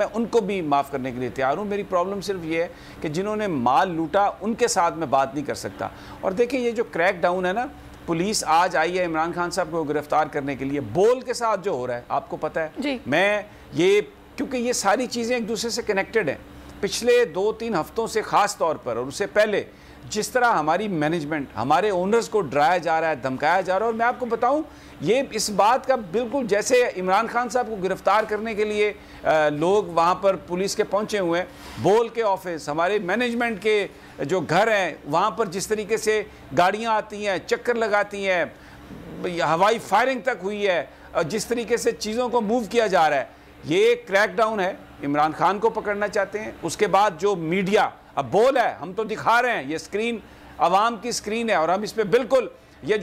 मैं उनको भी माफ़ करने के लिए तैयार हूँ। मेरी प्रॉब्लम सिर्फ ये है कि जिन्होंने माल लूटा उनके साथ मैं बात नहीं कर सकता। और देखिए ये जो क्रैक डाउन है ना, पुलिस आज आई है इमरान खान साहब को गिरफ्तार करने के लिए, बोल के साथ जो हो रहा है आपको पता है जी। मैं ये क्योंकि ये सारी चीज़ें एक दूसरे से कनेक्टेड हैं। पिछले 2-3 हफ्तों से ख़ास तौर पर और उससे पहले जिस तरह हमारी मैनेजमेंट, हमारे ओनर्स को डराया जा रहा है, धमकाया जा रहा है। और मैं आपको बताऊं, ये इस बात का बिल्कुल जैसे इमरान खान साहब को गिरफ्तार करने के लिए लोग वहाँ पर पुलिस के पहुँचे हुए हैं, बोल के ऑफिस, हमारे मैनेजमेंट के जो घर हैं वहाँ पर जिस तरीके से गाड़ियाँ आती हैं, चक्कर लगाती हैं, हवाई फायरिंग तक हुई है, जिस तरीके से चीज़ों को मूव किया जा रहा है, ये क्रैकडाउन है। इमरान खान को पकड़ना चाहते हैं। उसके बाद जो मीडिया अब बोल है, हम तो दिखा रहे हैं, ये स्क्रीन अवाम की स्क्रीन है और हम इस पे बिल्कुल ये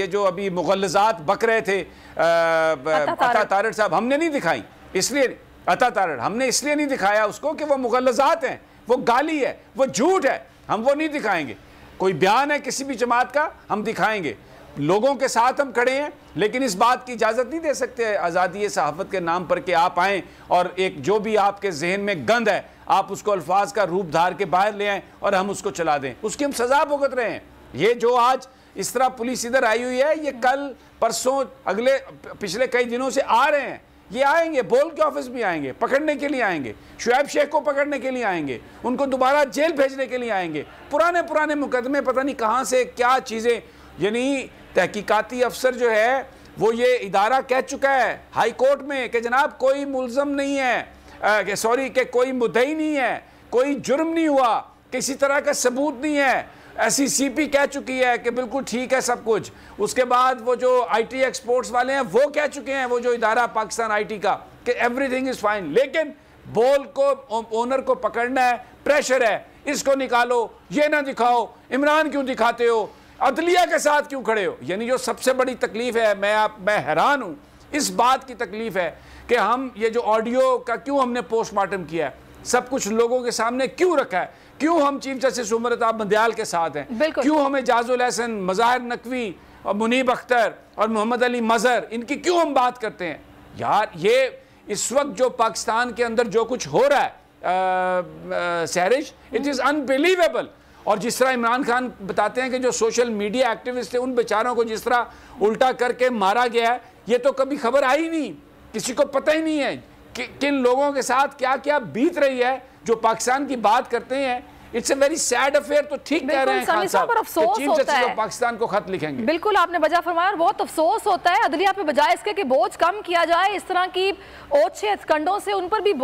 जो अभी मुगल्लज़ात बक रहे थे अता तारड़ साहब, हमने नहीं दिखाई, इसलिए अता तारड़ हमने इसलिए नहीं दिखाया उसको कि वो मुगल्लज़ात हैं, वो गाली है, वो झूठ है, हम वो नहीं दिखाएंगे। कोई बयान है किसी भी जमात का हम दिखाएंगे, लोगों के साथ हम खड़े हैं, लेकिन इस बात की इजाज़त नहीं दे सकते आज़ादी सहाफ़त के नाम पर कि आप आएँ और एक जो भी आपके जहन में गंद है आप उसको अल्फाज का रूप धार के बाहर ले आएँ और हम उसको चला दें, उसकी हम सज़ा भुगत रहे हैं। ये जो आज इस तरह पुलिस इधर आई हुई है, ये कल परसों अगले पिछले कई दिनों से आ रहे हैं, ये आएंगे, बोल के ऑफिस भी आएंगे, पकड़ने के लिए आएंगे, शुएब शेख को पकड़ने के लिए आएंगे, उनको दोबारा जेल भेजने के लिए आएंगे, पुराने मुकदमे पता नहीं कहाँ से क्या चीज़ें। यानी तहकीकाती अफसर जो है वो ये इदारा कह चुका है हाई कोर्ट में कि जनाब कोई मुल्ज़म नहीं है, सॉरी कि कोई मुद्दई नहीं है, कोई जुर्म नहीं हुआ, किसी तरह का सबूत नहीं है। SCCP कह चुकी है कि बिल्कुल ठीक है सब कुछ। उसके बाद वो जो IT एक्सपोर्ट्स वाले हैं वो कह चुके हैं, वो जो इदारा पाकिस्तान IT का, कि एवरीथिंग इज़ फाइन। लेकिन बोल को ओनर को पकड़ना है, प्रेशर है, इसको निकालो, ये ना दिखाओ, इमरान क्यों दिखाते हो, अदलिया के साथ क्यों खड़े हो। यानी जो सबसे बड़ी तकलीफ है, मैं हैरान हूँ, इस बात की तकलीफ है कि हम ये जो ऑडियो का क्यों हमने पोस्टमार्टम किया है, सब कुछ लोगों के सामने क्यों रखा है, क्यों हम चीफ जस्टिस उमर अता बंदयाल के साथ हैं, क्यों हमें जाजुल हसन, मज़ाहिर नकवी और मुनीब अख्तर और मोहम्मद अली मज़हर, इनकी क्यों हम बात करते हैं। यार ये इस वक्त जो पाकिस्तान के अंदर जो कुछ हो रहा है सहरिश, इट इज़ अनबिलीवेबल। और जिस तरह इमरान खान बताते हैं कि जो सोशल मीडिया एक्टिविस्ट थे उन बेचारों को जिस तरह उल्टा करके मारा गया है, ये तो कभी खबर आई नहीं, किसी को पता ही नहीं है कि किन लोगों के साथ क्या क्या बीत रही है जो पाकिस्तान की बात करते हैं। It's a very sad affair. तो ठीक कह रहे हैं खान साहब, चीफ जस्टिस पाकिस्तान को खत लिखेंगे। बिल्कुल आपने वजह फरमाया और बहुत अफसोस होता है अदलिया पे, बजाय इसके कि बोझ कम किया जाए, इस तरह की ओछे कंडों से उन पर भी